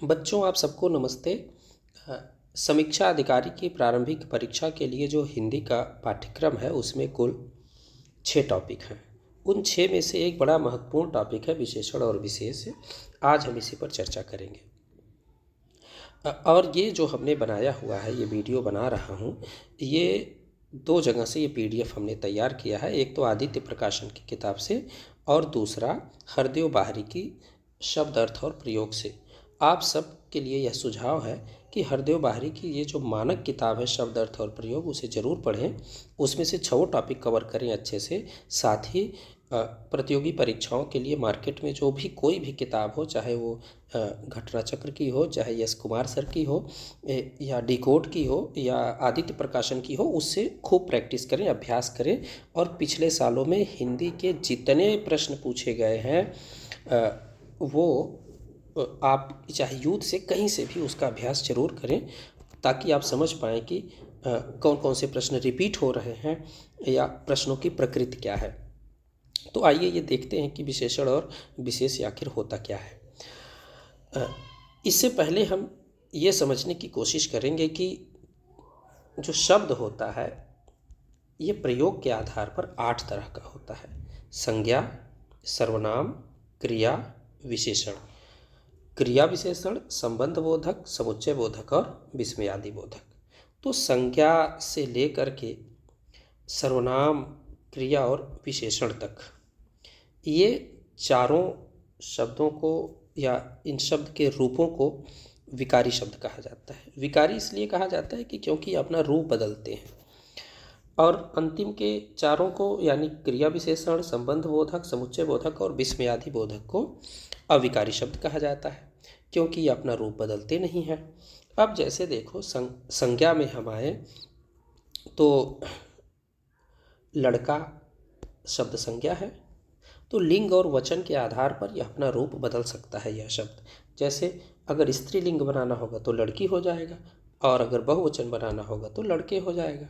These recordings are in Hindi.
बच्चों, आप सबको नमस्ते। अ, समीक्षा अधिकारी की प्रारंभिक परीक्षा के लिए जो हिंदी का पाठ्यक्रम है उसमें कुल 6 टॉपिक हैं। उन 6 में से एक बड़ा महत्वपूर्ण टॉपिक है विशेषण और विशेष। आज हम इसी पर चर्चा करेंगे। और ये जो हमने बनाया हुआ है, ये वीडियो बना रहा हूँ, ये 2 जगह से ये पीडीएफ हमने तैयार किया है। एक तो आदित्य प्रकाशन की किताब से और दूसरा हरदेव बाहरी की शब्द अर्थ और प्रयोग से। आप सब के लिए यह सुझाव है कि हरदेव बाहरी की ये जो मानक किताब है शब्द अर्थ और प्रयोग, उसे ज़रूर पढ़ें। उसमें से 6 टॉपिक कवर करें अच्छे से। साथ ही प्रतियोगी परीक्षाओं के लिए मार्केट में जो भी कोई भी किताब हो, चाहे वो घटना चक्र की हो, चाहे यश कुमार सर की हो, या डिकोड की हो, या आदित्य प्रकाशन की हो, उससे खूब प्रैक्टिस करें, अभ्यास करें। और पिछले सालों में हिंदी के जितने प्रश्न पूछे गए हैं वो आप चाहे यूथ से कहीं से भी उसका अभ्यास जरूर करें, ताकि आप समझ पाएँ कि कौन कौन से प्रश्न रिपीट हो रहे हैं या प्रश्नों की प्रकृति क्या है। तो आइए ये देखते हैं कि विशेषण और विशेष आखिर होता क्या है। इससे पहले हम ये समझने की कोशिश करेंगे कि जो शब्द होता है ये प्रयोग के आधार पर 8 तरह का होता है। संज्ञा, सर्वनाम, क्रिया, विशेषण। क्रिया विशेषण संबंध बोधक, समुच्चय बोधक और विस्मयादि बोधक। तो संज्ञा से लेकर के सर्वनाम, क्रिया और विशेषण तक, ये चारों शब्दों को या इन शब्द के रूपों को विकारी शब्द कहा जाता है। विकारी इसलिए कहा जाता है कि क्योंकि अपना रूप बदलते हैं। और अंतिम के चारों को यानी क्रिया विशेषण, संबंध बोधक, समुच्चय बोधक और विस्मयादि बोधक को अविकारी शब्द कहा जाता है, क्योंकि ये अपना रूप बदलते नहीं हैं। अब जैसे देखो, संज्ञा में हम आए तो लड़का शब्द संज्ञा है। तो लिंग और वचन के आधार पर यह अपना रूप बदल सकता है यह शब्द। जैसे अगर स्त्रीलिंग बनाना होगा तो लड़की हो जाएगा, और अगर बहुवचन बनाना होगा तो लड़के हो जाएगा।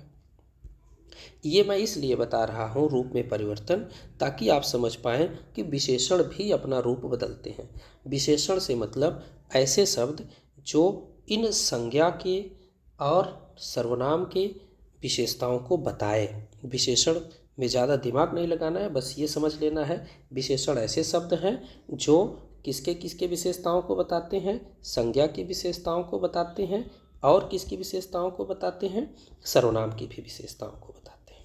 ये मैं इसलिए बता रहा हूँ रूप में परिवर्तन, ताकि आप समझ पाएँ कि विशेषण भी अपना रूप बदलते हैं। विशेषण से मतलब ऐसे शब्द जो इन संज्ञा के और सर्वनाम के विशेषताओं को बताए। विशेषण में ज़्यादा दिमाग नहीं लगाना है, बस ये समझ लेना है विशेषण ऐसे शब्द हैं जो किसके किसके विशेषताओं को बताते हैं, संज्ञा की विशेषताओं को बताते हैं, और किसकी विशेषताओं को बताते हैं, सर्वनाम की भी विशेषताओं को बताते हैं।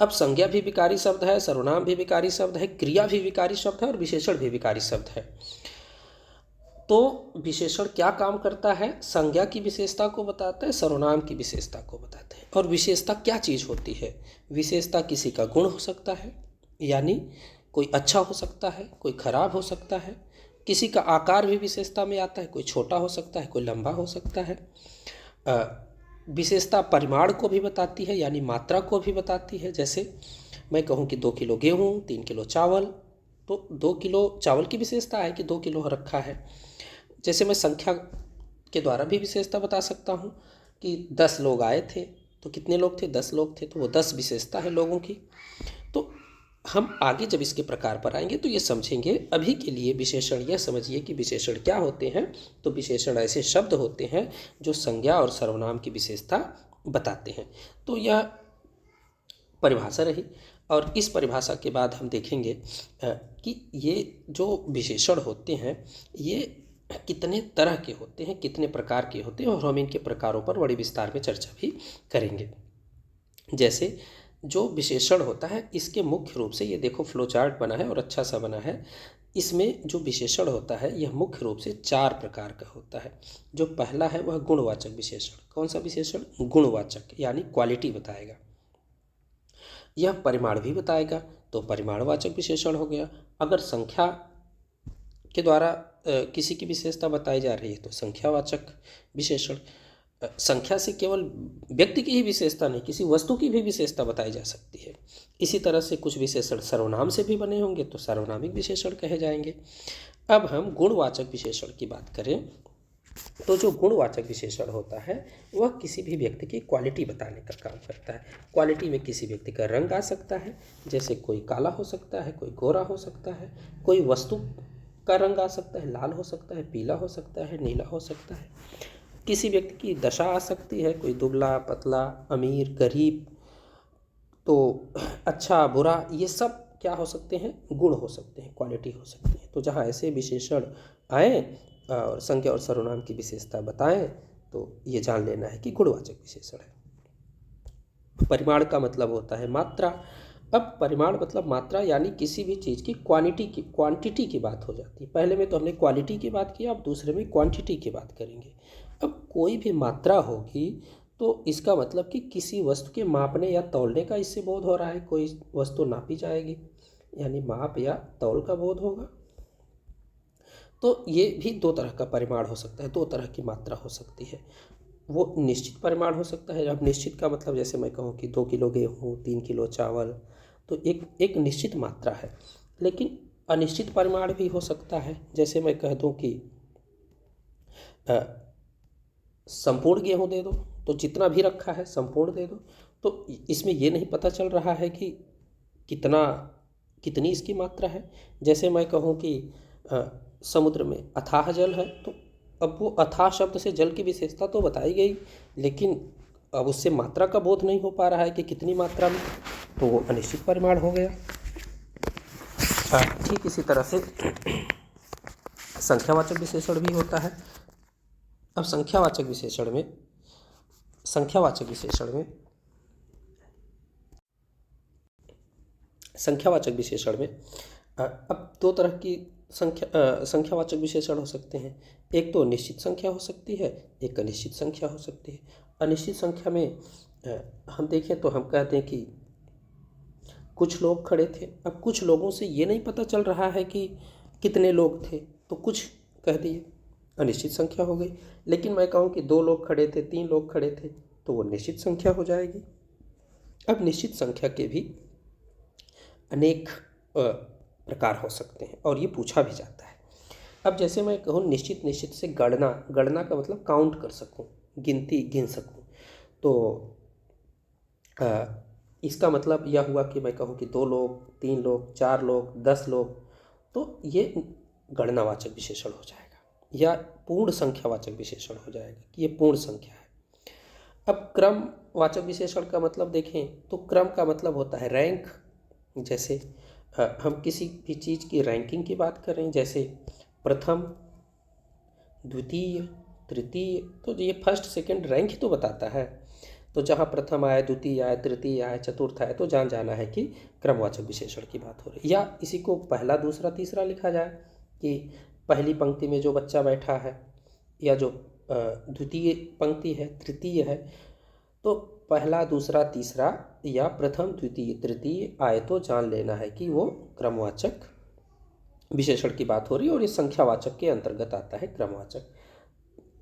अब संज्ञा भी विकारी शब्द है, सर्वनाम भी विकारी शब्द है, क्रिया भी विकारी शब्द है और विशेषण भी विकारी शब्द है। तो विशेषण क्या काम करता है? संज्ञा की विशेषता को बताता है, सर्वनाम की विशेषता को बताते हैं। और विशेषता क्या चीज़ होती है? विशेषता किसी का गुण हो सकता है, यानी कोई अच्छा हो सकता है, कोई खराब हो सकता है। किसी का आकार भी विशेषता में आता है, कोई छोटा हो सकता है, कोई लंबा हो सकता है। विशेषता परिमाण को भी बताती है, यानी मात्रा को भी बताती है। जैसे मैं कहूँ कि 2 किलो गेहूँ, 3 किलो चावल, तो 2 किलो चावल की विशेषता है कि 2 किलो रखा है। जैसे मैं संख्या के द्वारा भी विशेषता बता सकता हूँ कि 10 लोग आए थे, तो कितने लोग थे? 10 लोग थे, तो वो 10 विशेषता है लोगों की। तो हम आगे जब इसके प्रकार पर आएंगे तो ये समझेंगे। अभी के लिए विशेषण यह समझिए कि विशेषण क्या होते हैं। तो विशेषण ऐसे शब्द होते हैं जो संज्ञा और सर्वनाम की विशेषता बताते हैं। तो यह परिभाषा रही, और इस परिभाषा के बाद हम देखेंगे कि ये जो विशेषण होते हैं ये कितने तरह के होते हैं, कितने प्रकार के होते हैं, और हम इनके प्रकारों पर बड़ी विस्तार में चर्चा भी करेंगे। जैसे जो विशेषण होता है इसके मुख्य रूप से, ये देखो फ्लो चार्ट बना है और अच्छा सा बना है। इसमें जो विशेषण होता है यह मुख्य रूप से 4 प्रकार का होता है। जो पहला है वह गुणवाचक विशेषण। कौन सा विशेषण? गुणवाचक, यानी क्वालिटी बताएगा। यह परिमाण भी बताएगा, तो परिमाणवाचक विशेषण हो गया। अगर संख्या के द्वारा किसी की विशेषता बताई जा रही है तो संख्यावाचक विशेषण। संख्या से केवल व्यक्ति की ही विशेषता नहीं, किसी वस्तु की भी विशेषता बताई जा सकती है। इसी तरह से कुछ विशेषण सर्वनाम से भी बने होंगे तो सार्वनामिक विशेषण कहे जाएंगे। अब हम गुणवाचक विशेषण की बात करें तो जो गुणवाचक विशेषण होता है वह किसी भी व्यक्ति की क्वालिटी बताने का काम करता है। क्वालिटी में किसी व्यक्ति का रंग आ सकता है, जैसे कोई काला हो सकता है, कोई गोरा हो सकता है, कोई वस्तु का रंग आ सकता है, लाल हो सकता है, पीला हो सकता है, नीला हो सकता है। किसी व्यक्ति की दशा आ सकती है, कोई दुबला पतला, अमीर गरीब, तो अच्छा बुरा, ये सब क्या हो सकते हैं, गुण हो सकते हैं, क्वालिटी हो सकती है। तो जहाँ ऐसे विशेषण आए और संज्ञा और सर्वनाम की विशेषता बताएं तो ये जान लेना है कि गुणवाचक विशेषण है। परिमाण का मतलब होता है मात्रा। अब परिमाण मतलब मात्रा, यानी किसी भी चीज़ की क्वांटिटी की बात हो जाती है। पहले में तो हमने क्वालिटी की बात की, अब दूसरे में क्वांटिटी की बात करेंगे। अब कोई भी मात्रा होगी तो इसका मतलब कि किसी वस्तु के मापने या तौलने का इससे बोध हो रहा है। कोई वस्तु नापी जाएगी यानी माप या तौल का बोध होगा। तो ये भी दो तरह का परिमाण हो सकता है, दो तरह की मात्रा हो सकती है। वो निश्चित परिमाण हो सकता है। अब निश्चित का मतलब जैसे मैं कहूँ कि 2 किलो गेहूँ, 3 किलो चावल, तो एक एक निश्चित मात्रा है। लेकिन अनिश्चित परिमाण भी हो सकता है। जैसे मैं कह दूँ कि संपूर्ण गेहूँ दे दो, तो जितना भी रखा है संपूर्ण दे दो। तो इसमें ये नहीं पता चल रहा है कि कितनी इसकी मात्रा है। जैसे मैं कहूँ कि समुद्र में अथाह जल है, तो अब वो अथाह शब्द से जल की विशेषता तो बताई गई, लेकिन अब उससे मात्रा का बोध नहीं हो पा रहा है कि कितनी मात्रा में, तो वो अनिश्चित परिमाण हो गया। ठीक इसी तरह से संख्यावाचक विशेषण भी होता है। अब संख्यावाचक विशेषण में संख्यावाचक विशेषण में अब दो तरह की संख्यावाचक विशेषण हो सकते हैं। एक तो निश्चित संख्या हो सकती है, एक अनिश्चित संख्या हो सकती है। अनिश्चित संख्या में हम देखें तो हम कहते हैं कि कुछ लोग खड़े थे। अब कुछ लोगों से ये नहीं पता चल रहा है कि कितने लोग थे, तो कुछ कह दिए, अनिश्चित संख्या हो गई। लेकिन मैं कहूँ कि 2 लोग खड़े थे, 3 लोग खड़े थे, तो वो निश्चित संख्या हो जाएगी। अब निश्चित संख्या के भी अनेक प्रकार हो सकते हैं और ये पूछा भी जाता है। अब जैसे मैं कहूँ निश्चित से गणना का मतलब काउंट कर सकूँ, गिन सकूँ, तो इसका मतलब यह हुआ कि मैं कहूँ कि 2 लोग, 3 लोग, 4 लोग, 10 लोग, तो ये गणनावाचक विशेषण हो जाएगा, या पूर्ण संख्यावाचक विशेषण हो जाएगा कि ये पूर्ण संख्या है। अब क्रमवाचक विशेषण का मतलब देखें तो क्रम का मतलब होता है रैंक। जैसे हम किसी भी चीज़ की रैंकिंग की बात करें, जैसे प्रथम, द्वितीय, तृतीय, तो ये फर्स्ट सेकंड रैंक ही तो बताता है। तो जहाँ प्रथम आए, द्वितीय आए, तृतीय आए, चतुर्थ आए, तो जान जाना है कि क्रमवाचक विशेषण की बात हो रही है। या इसी को पहला, दूसरा, तीसरा लिखा जाए कि पहली पंक्ति में जो बच्चा बैठा है, या जो द्वितीय पंक्ति है, तृतीय है, तो पहला, दूसरा, तीसरा या प्रथम, द्वितीय, तृतीय आए तो जान लेना है कि वो क्रमवाचक विशेषण की बात हो रही है और इस संख्यावाचक के अंतर्गत आता है क्रमवाचक।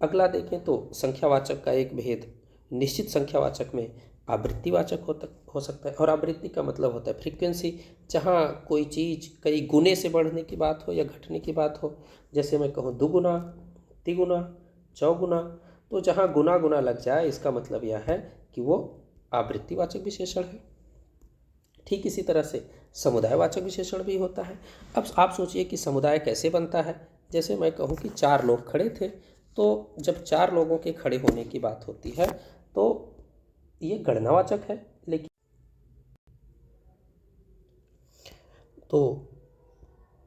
अगला देखें तो संख्यावाचक का एक भेद, निश्चित संख्यावाचक में आवृत्तिवाचक हो सकता है। और आवृत्ति का मतलब होता है फ्रीक्वेंसी, जहाँ कोई चीज़ कई गुने से बढ़ने की बात हो या घटने की बात हो। जैसे मैं कहूँ दुगुना, तिगुना, चौगुना, तो जहाँ गुना गुना लग जाए इसका मतलब यह है कि वो आवृत्तिवाचक विशेषण है। ठीक इसी तरह से समुदायवाचक विशेषण भी होता है। अब आप सोचिए कि समुदाय कैसे बनता है। जैसे मैं कहूँ कि 4 लोग खड़े थे, तो जब 4 लोगों के खड़े होने की बात होती है तो ये गणनावाचक है। लेकिन तो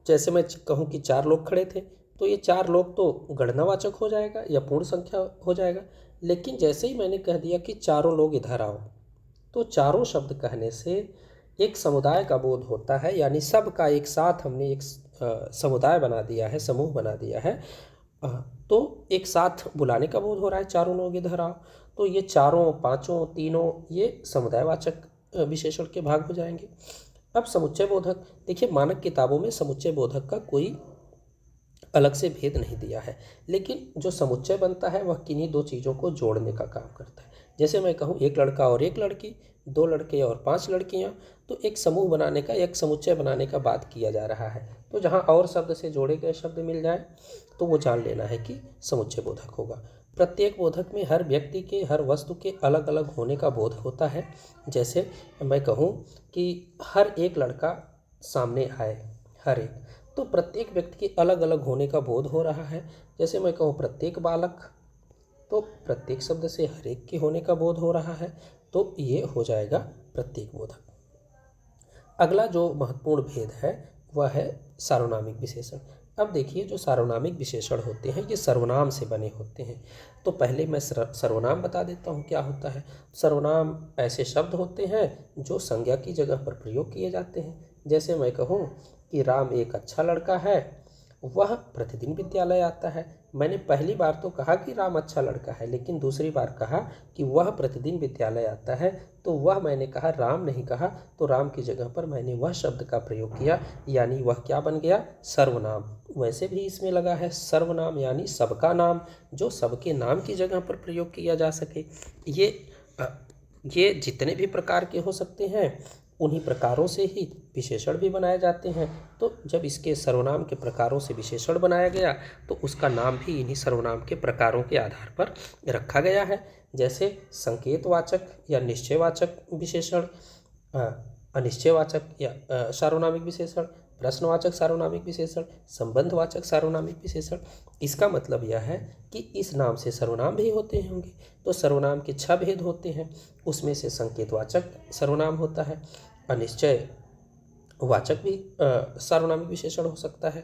जैसे मैं कहूँ कि 4 लोग खड़े थे, तो ये 4 लोग तो गणनावाचक हो जाएगा या पूर्ण संख्या हो जाएगा। लेकिन जैसे ही मैंने कह दिया कि चारों लोग इधर आओ, तो चारों शब्द कहने से एक समुदाय का बोध होता है, यानी सबका एक साथ हमने एक समुदाय बना दिया है, समूह बना दिया है। तो एक साथ बुलाने का बोध हो रहा है, चारों लोग इधर आओ। तो ये चारों, पांचों, तीनों, ये समुदायवाचक विशेषण के भाग हो जाएंगे। अब समुच्चय बोधक, देखिए मानक किताबों में समुच्चय बोधक का कोई अलग से भेद नहीं दिया है, लेकिन जो समुच्चय बनता है वह किन्हीं 2 चीज़ों को जोड़ने का काम करता है। जैसे मैं कहूँ एक लड़का और एक लड़की, 2 लड़के और 5 लड़कियाँ, तो एक समूह बनाने का, एक समुच्चय बनाने का बात किया जा रहा है। तो जहाँ और शब्द से जोड़े गए शब्द मिल जाए तो वो जान लेना है कि समुच्चय बोधक होगा। प्रत्येक बोधक में हर व्यक्ति के, हर वस्तु के अलग अलग होने का बोध होता है। जैसे मैं कहूँ कि हर एक लड़का सामने आए, हर एक, तो प्रत्येक व्यक्ति के अलग अलग होने का बोध हो रहा है। जैसे मैं कहूँ प्रत्येक बालक, तो प्रत्येक शब्द से हर एक के होने का बोध हो रहा है, तो ये हो जाएगा प्रत्येक बोधक। अगला जो महत्वपूर्ण भेद है वह है सार्वनामिक विशेषण। अब देखिए, जो सार्वनामिक विशेषण होते हैं ये सर्वनाम से बने होते हैं। तो पहले मैं सर्वनाम बता देता हूँ क्या होता है। सर्वनाम ऐसे शब्द होते हैं जो संज्ञा की जगह पर प्रयोग किए जाते हैं। जैसे मैं कहूँ कि राम एक अच्छा लड़का है, वह प्रतिदिन विद्यालय आता है। मैंने पहली बार तो कहा कि राम अच्छा लड़का है, लेकिन दूसरी बार कहा कि वह प्रतिदिन विद्यालय आता है, तो वह मैंने कहा, राम नहीं कहा। तो राम की जगह पर मैंने वह शब्द का प्रयोग किया, यानी वह क्या बन गया, सर्वनाम। वैसे भी इसमें लगा है सर्वनाम, यानी सबका नाम, जो सबके नाम की जगह पर प्रयोग किया जा सके। ये जितने भी प्रकार के हो सकते हैं उन्हीं प्रकारों से ही विशेषण भी बनाए जाते हैं। तो जब इसके सर्वनाम के प्रकारों से विशेषण बनाया गया तो उसका नाम भी इन्हीं सर्वनाम के प्रकारों के आधार पर रखा गया है। जैसे संकेतवाचक या निश्चयवाचक विशेषण, अनिश्चयवाचक या सार्वनामिक विशेषण, प्रश्नवाचक सार्वनामिक विशेषण, संबंधवाचक सार्वनामिक विशेषण। इसका मतलब यह है कि इस नाम से सर्वनाम भी होते होंगे। तो सर्वनाम के 6 भेद होते हैं। उसमें से संकेतवाचक सर्वनाम होता है, अनिश्चय वाचक भी सार्वनामिक विशेषण हो सकता है,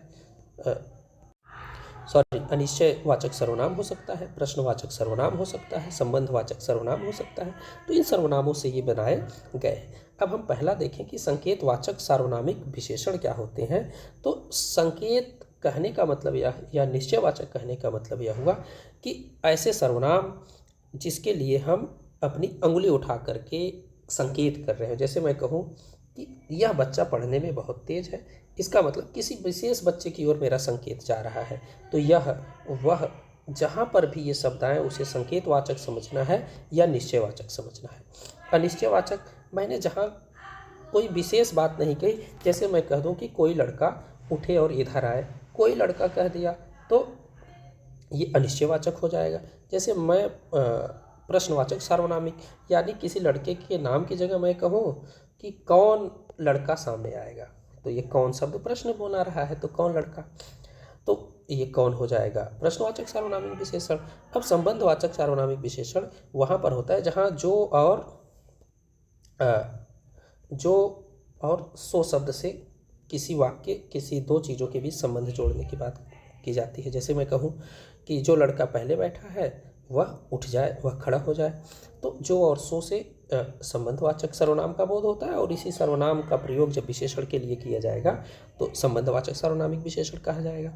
अनिश्चयवाचक सर्वनाम हो सकता है, प्रश्नवाचक सर्वनाम हो सकता है, संबंधवाचक सर्वनाम हो सकता है। तो इन सर्वनामों से ये बनाए गए हैं। अब हम पहला देखें कि संकेतवाचक सार्वनामिक विशेषण क्या होते हैं। तो संकेत कहने का मतलब यह, या निश्चयवाचक कहने का मतलब यह हुआ कि ऐसे सर्वनाम जिसके लिए हम अपनी अंगुली उठा करके संकेत कर रहे हैं। जैसे मैं कहूँ कि यह बच्चा पढ़ने में बहुत तेज है, इसका मतलब किसी विशेष बच्चे की ओर मेरा संकेत जा रहा है। तो यह वह जहाँ पर भी ये शब्द आए उसे संकेतवाचक समझना है या निश्चयवाचक समझना है। अनिश्चयवाचक, मैंने जहाँ कोई विशेष बात नहीं कही, जैसे मैं कह दूँ कि कोई लड़का उठे और इधर आए, कोई लड़का कह दिया तो ये अनिश्चयवाचक हो जाएगा। जैसे मैं प्रश्नवाचक सार्वनामिक, यानी किसी लड़के के नाम की जगह मैं कहूँ कि कौन लड़का सामने आएगा, तो ये कौन शब्द प्रश्न बना रहा है, तो कौन लड़का, तो ये कौन हो जाएगा, प्रश्नवाचक सार्वनामिक विशेषण। अब संबंधवाचक सार्वनामिक विशेषण वहाँ पर होता है जहाँ जो और सो शब्द से किसी वाक्य, किसी दो चीज़ों के बीच संबंध जोड़ने की बात की जाती है। जैसे मैं कहूँ कि जो लड़का पहले बैठा है वह उठ जाए, वह खड़ा हो जाए, तो जो और सो से संबंधवाचक सर्वनाम का बोध होता है, और इसी सर्वनाम का प्रयोग जब विशेषण के लिए किया जाएगा तो संबंधवाचक सार्वनामिक विशेषण कहा जाएगा।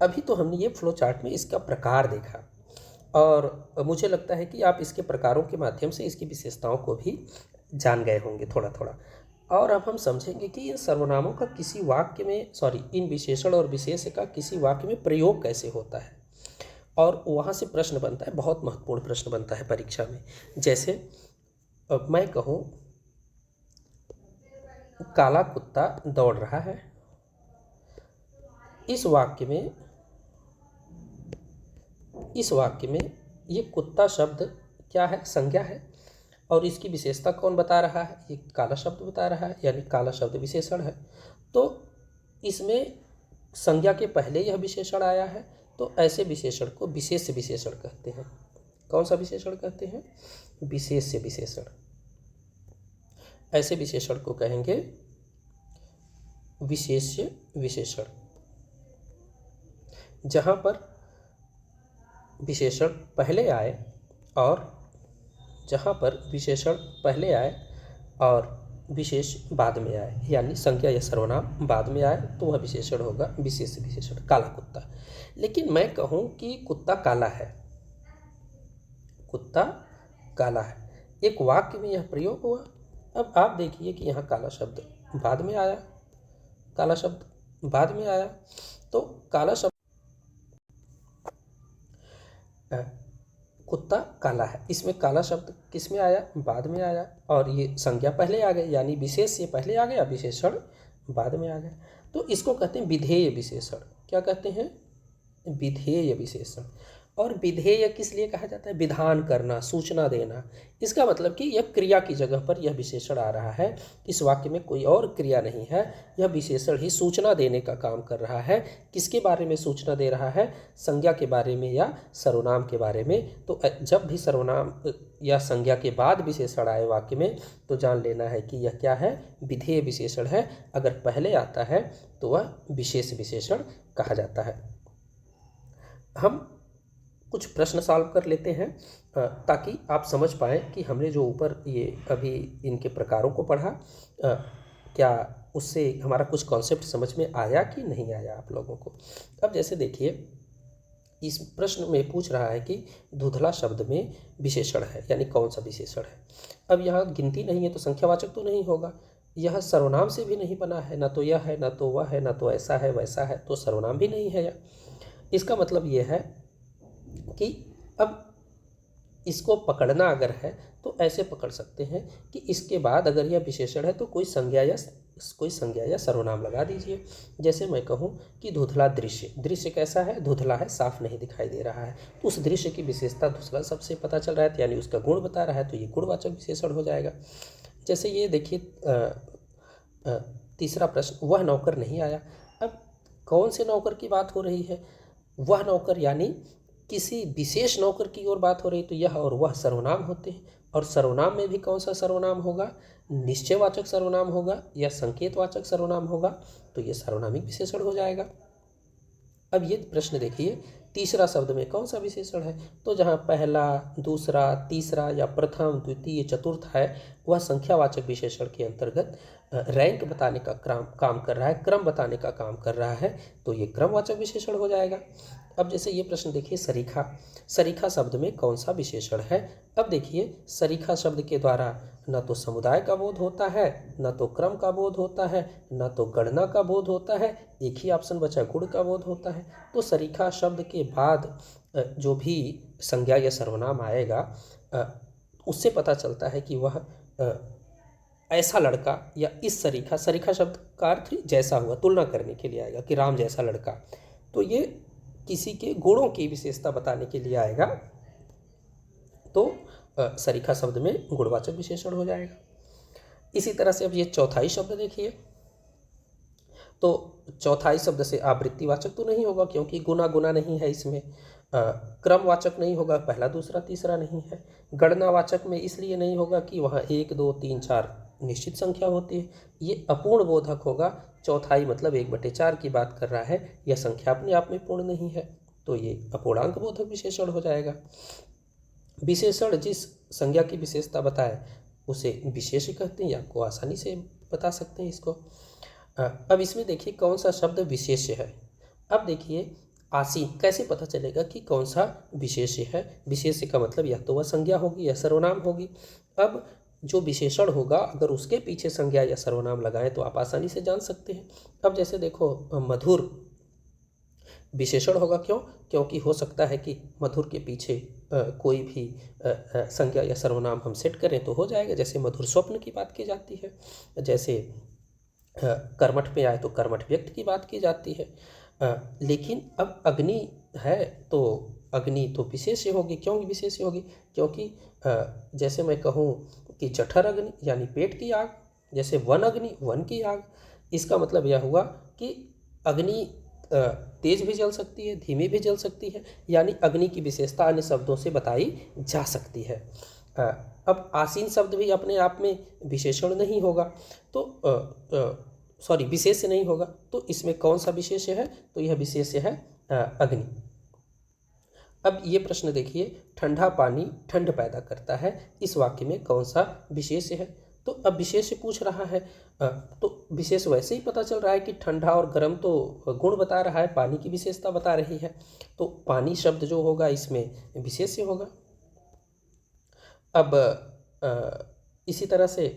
अभी तो हमने ये फ्लो चार्ट में इसका प्रकार देखा, और मुझे लगता है कि आप इसके प्रकारों के माध्यम से इसकी विशेषताओं को भी जान गए होंगे थोड़ा थोड़ा। और अब हम समझेंगे कि इन सर्वनामों का किसी वाक्य में, इन विशेषण और विशेष का किसी वाक्य में प्रयोग कैसे होता है, और वहाँ से प्रश्न बनता है, बहुत महत्वपूर्ण प्रश्न बनता है परीक्षा में। जैसे अब मैं कहूँ काला कुत्ता दौड़ रहा है, इस वाक्य में ये कुत्ता शब्द क्या है, संज्ञा है, और इसकी विशेषता कौन बता रहा है, ये काला शब्द बता रहा है, यानी काला शब्द विशेषण है। तो इसमें संज्ञा के पहले यह विशेषण आया है, तो ऐसे विशेषण को विशेष्य विशेषण कहते हैं। कौन सा विशेषण कहते हैं, विशेष्य विशेषण। ऐसे विशेषण को कहेंगे विशेष्य विशेषण, जहाँ पर विशेषण पहले आए और विशेष बाद में आए, यानी संज्ञा या सर्वनाम बाद में आए, तो वह विशेषण होगा विशेष विशेषण, काला कुत्ता। लेकिन मैं कहूँ कि कुत्ता काला है, एक वाक्य में यह प्रयोग हुआ। अब आप देखिए कि यहाँ काला शब्द बाद में आया, तो काला शब्द कुत्ता काला है, इसमें काला शब्द किस में आया, बाद में आया, और ये संज्ञा पहले आ गई, यानी विशेष ये पहले आ गया, विशेषण बाद में आ गया। तो इसको कहते हैं विधेय विशेषण। क्या कहते हैं, विधेय विशेषण। और विधेय किस लिए कहा जाता है? विधान करना, सूचना देना। इसका मतलब कि यह क्रिया की जगह पर यह विशेषण आ रहा है। इस वाक्य में कोई और क्रिया नहीं है, यह विशेषण ही सूचना देने का काम कर रहा है। किसके बारे में सूचना दे रहा है? संज्ञा के बारे में या सर्वनाम के बारे में। तो जब भी सर्वनाम या संज्ञा के बाद विशेषण आए वाक्य में तो जान लेना है कि यह क्या है? विधेय विशेषण है। अगर पहले आता है तो वह विशेष विशेषण कहा जाता है। हम कुछ प्रश्न सॉल्व कर लेते हैं ताकि आप समझ पाएँ कि हमने जो ऊपर ये अभी इनके प्रकारों को पढ़ा, क्या उससे हमारा कुछ कॉन्सेप्ट समझ में आया कि नहीं आया आप लोगों को। अब जैसे देखिए, इस प्रश्न में पूछ रहा है कि धुंधला शब्द में विशेषण है, यानी कौन सा विशेषण है। अब यहाँ गिनती नहीं है तो संख्यावाचक तो नहीं होगा। यह सर्वनाम से भी नहीं बना है, ना तो यह है, ना तो वह है, ना तो ऐसा है वैसा है, तो सर्वनाम भी नहीं है यह। इसका मतलब यह है कि अब इसको पकड़ना अगर है तो ऐसे पकड़ सकते हैं कि इसके बाद अगर यह विशेषण है तो कोई संज्ञा या सर्वनाम लगा दीजिए। जैसे मैं कहूँ कि धुंधला दृश्य, दृश्य कैसा है? धुंधला है, साफ नहीं दिखाई दे रहा है। उस दृश्य की विशेषता धुंधला सबसे पता चल रहा है, यानी उसका गुण बता रहा है, तो ये गुणवाचक विशेषण हो जाएगा। जैसे ये देखिए तीसरा प्रश्न, वह नौकर नहीं आया। अब कौन से नौकर की बात हो रही है? वह नौकर यानी किसी विशेष नौकर की ओर बात हो रही, तो यह और वह सर्वनाम होते हैं। और सर्वनाम में भी कौन सा सर्वनाम होगा? निश्चयवाचक सर्वनाम होगा या संकेतवाचक सर्वनाम होगा, तो यह सार्वनामिक विशेषण हो जाएगा। अब ये प्रश्न देखिए, तीसरा शब्द में कौन सा विशेषण है? तो जहाँ पहला, दूसरा, तीसरा या प्रथम, द्वितीय, चतुर्थ है, वह संख्यावाचक विशेषण के अंतर्गत रैंक बताने का काम कर रहा है, क्रम बताने का काम कर रहा है, तो ये क्रमवाचक विशेषण हो जाएगा। अब जैसे ये प्रश्न देखिए, सरीखा, सरीखा शब्द में कौन सा विशेषण है? अब देखिए, सरीखा शब्द के द्वारा न तो समुदाय का बोध होता है, न तो क्रम का बोध होता है, न तो गणना का बोध होता है, एक ही ऑप्शन बचा, गुण का बोध होता है। तो सरीखा शब्द के बाद जो भी संज्ञा या सर्वनाम आएगा उससे पता चलता है कि वह ऐसा लड़का या इस सरीखा, सरीखा शब्द का अर्थ जैसा हुआ, तुलना करने के लिए आएगा कि राम जैसा लड़का, तो ये किसी के गुणों की विशेषता बताने के लिए आएगा, तो सरीखा शब्द में गुणवाचक विशेषण हो जाएगा। इसी तरह से अब ये चौथाई शब्द देखिए, तो चौथाई शब्द से आवृत्तिवाचक तो नहीं होगा क्योंकि गुना गुना नहीं है इसमें। क्रमवाचक नहीं होगा, पहला दूसरा तीसरा नहीं है। गणनावाचक में इसलिए नहीं होगा कि वहाँ 1 2 3 4 निश्चित संख्या होती है, ये अपूर्ण बोधक होगा। चौथाई मतलब 1/4 की बात कर रहा है, यह संख्या अपने आप में पूर्ण नहीं है, तो ये अपूर्णांक बोधक विशेषण हो जाएगा। विशेषण जिस संज्ञा की विशेषता बताए उसे विशेष कहते हैं, आपको आसानी से बता सकते हैं इसको। अब इसमें देखिए कौन सा शब्द विशेष्य है। अब देखिए आसीन, कैसे पता चलेगा कि कौन सा विशेष्य है? विशेष्य का मतलब या तो वह संज्ञा होगी या सर्वनाम होगी। अब जो विशेषण होगा अगर उसके पीछे संज्ञा या सर्वनाम लगाएं तो आप आसानी से जान सकते हैं। अब जैसे देखो, मधुर विशेषण होगा, क्यों? क्योंकि हो सकता है कि मधुर के पीछे कोई भी संज्ञा या सर्वनाम हम सेट करें तो हो जाएगा। जैसे मधुर स्वप्न की बात की जाती है, जैसे कर्मठ पे आए तो कर्मठ व्यक्ति की बात की जाती है। लेकिन अब अग्नि है तो अग्नि तो विशेष्य होगी। क्यों विशेष्य होगी? क्योंकि जैसे मैं कहूँ कि जठर अग्नि यानी पेट की आग, जैसे वन अग्नि वन की आग, इसका मतलब यह हुआ कि अग्नि तेज भी जल सकती है, धीमी भी जल सकती है, यानी अग्नि की विशेषता अन्य शब्दों से बताई जा सकती है। अब आसीन शब्द भी अपने आप में विशेषण नहीं होगा, तो सॉरी विशेष्य नहीं होगा, तो इसमें कौन सा विशेष्य है? तो यह विशेष्य है अग्नि। अब ये प्रश्न देखिए, ठंडा पानी ठंड पैदा करता है, इस वाक्य में कौन सा विशेष्य है? तो अब विशेष्य पूछ रहा है, तो विशेष वैसे ही पता चल रहा है कि ठंडा और गर्म तो गुण बता रहा है, पानी की विशेषता बता रही है, तो पानी शब्द जो होगा इसमें विशेष्य होगा। अब इसी तरह से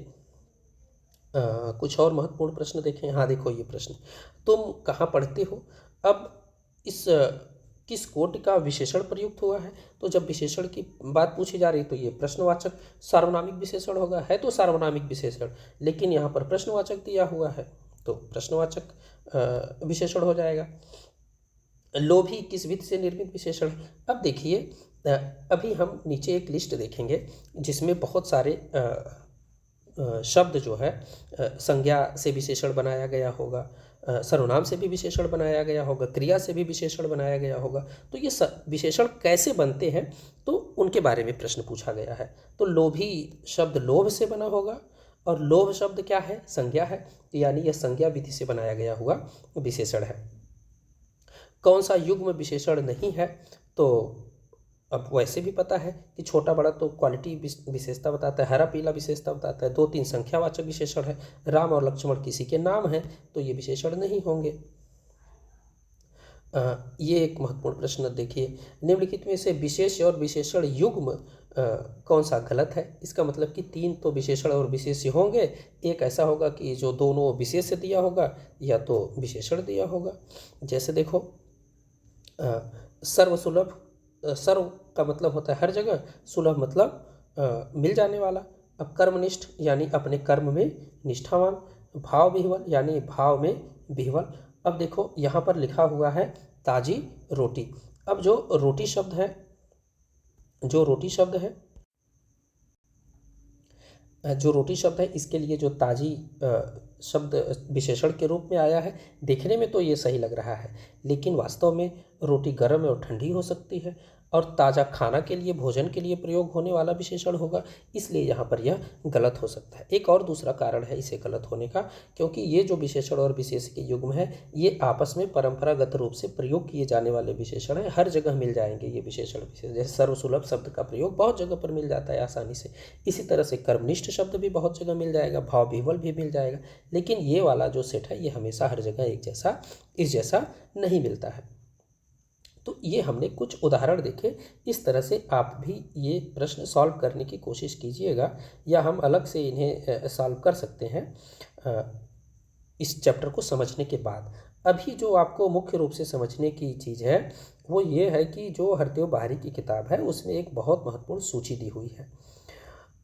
कुछ और महत्वपूर्ण प्रश्न देखें। हाँ देखो ये प्रश्न, तुम कहाँ पढ़ते हो? अब इस किस कोटि का विशेषण प्रयुक्त हुआ है? तो जब विशेषण की बात पूछी जा रही तो ये प्रश्नवाचक सार्वनामिक विशेषण होगा, है तो सार्वनामिक विशेषण, लेकिन यहाँ पर प्रश्नवाचक दिया हुआ है तो प्रश्नवाचक विशेषण हो जाएगा। लोभी किस विधि से निर्मित विशेषण है? अब देखिए, अभी हम नीचे एक लिस्ट देखेंगे जिसमें बहुत सारे शब्द जो है संज्ञा से विशेषण बनाया गया होगा, सर्वनाम से भी विशेषण बनाया गया होगा, क्रिया से भी विशेषण बनाया गया होगा। तो ये विशेषण कैसे बनते हैं तो उनके बारे में प्रश्न पूछा गया है। तो लोभी शब्द लोभ से बना होगा, और लोभ शब्द क्या है? संज्ञा है, यानी यह संज्ञा विधि से बनाया गया हुआ विशेषण है। कौन सा युग्म विशेषण नहीं है? तो अब वैसे भी पता है कि छोटा बड़ा तो क्वालिटी विशेषता बताता है, हरा पीला विशेषता बताता है, 2-3 संख्यावाचक विशेषण है, राम और लक्ष्मण किसी के नाम हैं तो ये विशेषण नहीं होंगे। ये एक महत्वपूर्ण प्रश्न देखिए, निम्नलिखित में से विशेष और विशेषण युग्म कौन सा गलत है? इसका मतलब कि 3 तो विशेषण और विशेष्य होंगे, एक ऐसा होगा कि जो दोनों विशेष्य दिया होगा या तो विशेषण दिया होगा। जैसे देखो, सर्वसुलभ, सर्व का मतलब होता है हर जगह, सुलभ मतलब मिल जाने वाला। अब कर्मनिष्ठ यानी अपने कर्म में निष्ठावान, भाव विह्वल यानी भाव में विह्वल। अब देखो यहाँ पर लिखा हुआ है ताजी रोटी। अब जो रोटी शब्द है, जो रोटी शब्द है इसके लिए जो ताजी शब्द विशेषण के रूप में आया है, देखने में तो ये सही लग रहा है, लेकिन वास्तव में रोटी गर्म और ठंडी हो सकती है और ताज़ा खाना के लिए, भोजन के लिए प्रयोग होने वाला विशेषण होगा, इसलिए यहाँ पर यह गलत हो सकता है। एक और दूसरा कारण है इसे गलत होने का, क्योंकि ये जो विशेषण और विशेष्य के युग्म है ये आपस में परंपरागत रूप से प्रयोग किए जाने वाले विशेषण हैं, हर जगह मिल जाएंगे ये विशेषण विशेष। जैसे सर्वसुलभ शब्द का प्रयोग बहुत जगह पर मिल जाता है आसानी से, इसी तरह से कर्मनिष्ठ शब्द भी बहुत जगह मिल जाएगा, भाव विह्वल भी मिल जाएगा, लेकिन ये वाला जो सेट है ये हमेशा हर जगह एक जैसा, इस जैसा नहीं मिलता है। तो ये हमने कुछ उदाहरण देखे, इस तरह से आप भी ये प्रश्न सॉल्व करने की कोशिश कीजिएगा, या हम अलग से इन्हें सॉल्व कर सकते हैं इस चैप्टर को समझने के बाद। अभी जो आपको मुख्य रूप से समझने की चीज़ है वो ये है कि जो हरदेव बाहरी की किताब है उसमें एक बहुत महत्वपूर्ण सूची दी हुई है।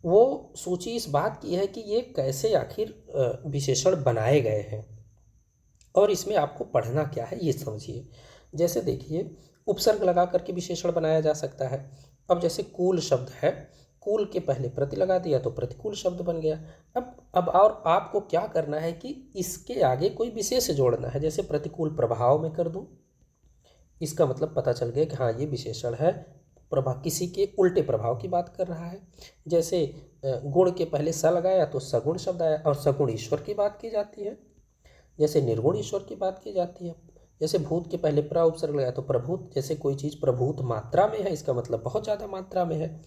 वो सूची इस बात की है कि ये कैसे आखिर विशेषण बनाए गए हैं और इसमें आपको पढ़ना क्या है ये समझिए। जैसे देखिए, उपसर्ग लगा करके विशेषण बनाया जा सकता है। अब जैसे कूल शब्द है, कूल के पहले प्रति लगा दिया तो प्रतिकूल शब्द बन गया। अब और आपको क्या करना है कि इसके आगे कोई विशेष जोड़ना है, जैसे प्रतिकूल प्रभाव में कर दूं, इसका मतलब पता चल गया कि हाँ ये विशेषण है, प्रभाव किसी के उल्टे प्रभाव की बात कर रहा है। जैसे गुण के पहले स लगाया तो सगुण शब्द आया, और सगुण ईश्वर की बात की जाती है। जैसे निर्गुण ईश्वर की बात की जाती है। जैसे भूत के पहले प्र उपसर्ग लगाया तो प्रभूत, जैसे कोई चीज़ प्रभूत मात्रा में है इसका मतलब बहुत ज़्यादा मात्रा में है।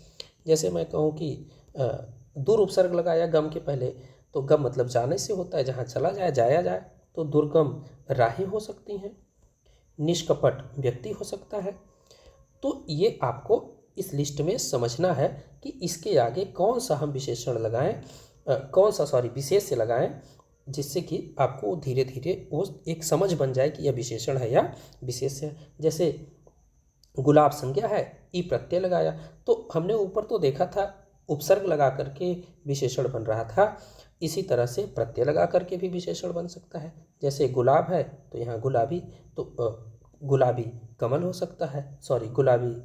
जैसे मैं कहूँ कि दूर उपसर्ग लगाया गम के पहले, तो गम मतलब जाने से होता है, जहाँ चला जाए, जाया जाए, तो दुर्गम राहें हो सकती हैं, निष्कपट व्यक्ति हो सकता है। तो ये आपको इस लिस्ट में समझना है कि इसके आगे कौन सा हम विशेषण लगाएं, विशेष्य लगाएं, जिससे कि आपको धीरे धीरे वो एक समझ बन जाए कि यह विशेषण है या विशेष्य है। जैसे गुलाब संज्ञा है, ई प्रत्यय लगाया, तो हमने ऊपर तो देखा था उपसर्ग लगा करके विशेषण बन रहा था, इसी तरह से प्रत्यय लगा करके भी विशेषण बन सकता है। जैसे गुलाब है तो यहाँ गुलाबी, तो गुलाबी कमल हो सकता है, गुलाबी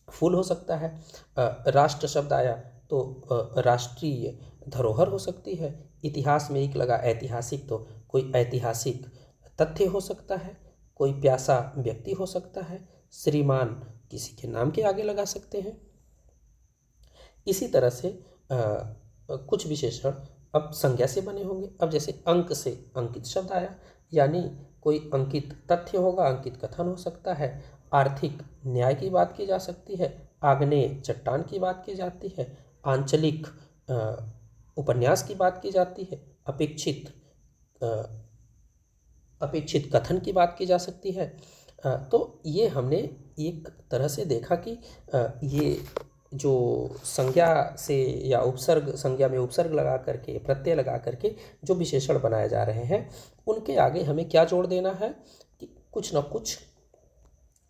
फूल हो सकता है। राष्ट्र शब्द आया तो राष्ट्रीय धरोहर हो सकती है। इतिहास में एक लगा ऐतिहासिक, तो कोई ऐतिहासिक तथ्य हो सकता है, कोई प्यासा व्यक्ति हो सकता है, श्रीमान किसी के नाम के आगे लगा सकते हैं। इसी तरह से कुछ विशेषण अब संज्ञा से बने होंगे। अब जैसे अंक से अंकित शब्द आया, यानी कोई अंकित तथ्य होगा, अंकित कथन हो सकता है। आर्थिक न्याय की बात की जा सकती है, आग्नेय चट्टान की बात की जाती है, आंचलिक उपन्यास की बात की जाती है, अपेक्षित कथन की बात की जा सकती है। तो ये हमने एक तरह से देखा कि ये जो संज्ञा से या उपसर्ग, संज्ञा में उपसर्ग लगा करके, प्रत्यय लगा करके जो विशेषण बनाए जा रहे हैं, उनके आगे हमें क्या जोड़ देना है कि कुछ न कुछ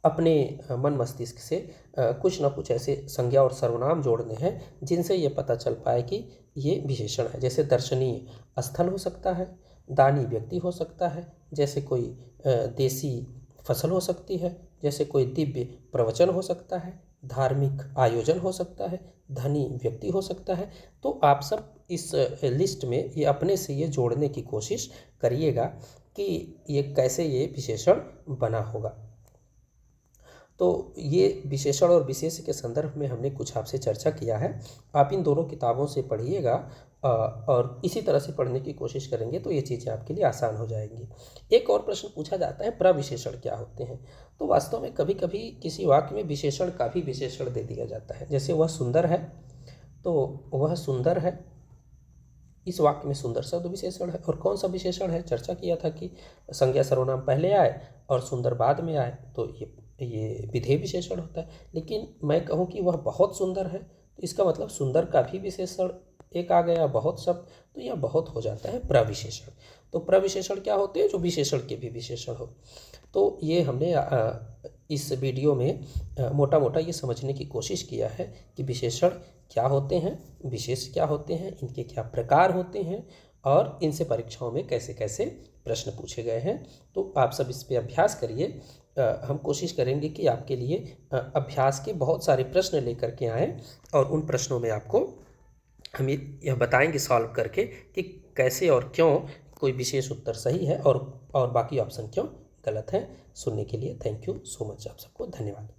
अपने मन मस्तिष्क से कुछ न कुछ ऐसे संज्ञा और सर्वनाम जोड़ने हैं जिनसे ये पता चल पाए कि ये विशेषण है। जैसे दर्शनीय स्थल हो सकता है, दानी व्यक्ति हो सकता है, जैसे कोई देसी फसल हो सकती है, जैसे कोई दिव्य प्रवचन हो सकता है, धार्मिक आयोजन हो सकता है, धनी व्यक्ति हो सकता है। तो आप सब इस लिस्ट में ये अपने से ये जोड़ने की कोशिश करिएगा कि ये कैसे ये विशेषण बना होगा। तो ये विशेषण और विशेष के संदर्भ में हमने कुछ आपसे चर्चा किया है। आप इन दोनों किताबों से पढ़िएगा और इसी तरह से पढ़ने की कोशिश करेंगे तो ये चीज़ें आपके लिए आसान हो जाएंगी। एक और प्रश्न पूछा जाता है, प्रविशेषण क्या होते हैं? तो वास्तव में कभी कभी किसी वाक्य में विशेषण का भी विशेषण दे दिया जाता है। जैसे वह सुंदर है, तो वह सुंदर है, इस वाक्य में सुंदर शब्द विशेषण है। और कौन सा विशेषण है? चर्चा किया था कि संज्ञा सर्वनाम पहले आए और सुंदर बाद में आए तो ये विधेय विशेषण होता है। लेकिन मैं कहूँ कि वह बहुत सुंदर है, तो इसका मतलब सुंदर का भी विशेषण एक आ गया, बहुत शब्द, तो यह बहुत हो जाता है प्रविशेषण। तो प्रविशेषण क्या होते हैं? जो विशेषण के भी विशेषण हो। तो ये हमने इस वीडियो में मोटा मोटा ये समझने की कोशिश किया है कि विशेषण क्या होते हैं, विशेष क्या होते हैं, इनके क्या प्रकार होते हैं और इनसे परीक्षाओं में कैसे कैसे प्रश्न पूछे गए हैं। तो आप सब इस पे अभ्यास करिए। हम कोशिश करेंगे कि आपके लिए अभ्यास के बहुत सारे प्रश्न लेकर के आएँ और उन प्रश्नों में आपको हम यह बताएंगे सॉल्व करके कि कैसे और क्यों कोई विशेष उत्तर सही है और बाकी ऑप्शन क्यों गलत है। सुनने के लिए थैंक यू सो मच, आप सबको धन्यवाद।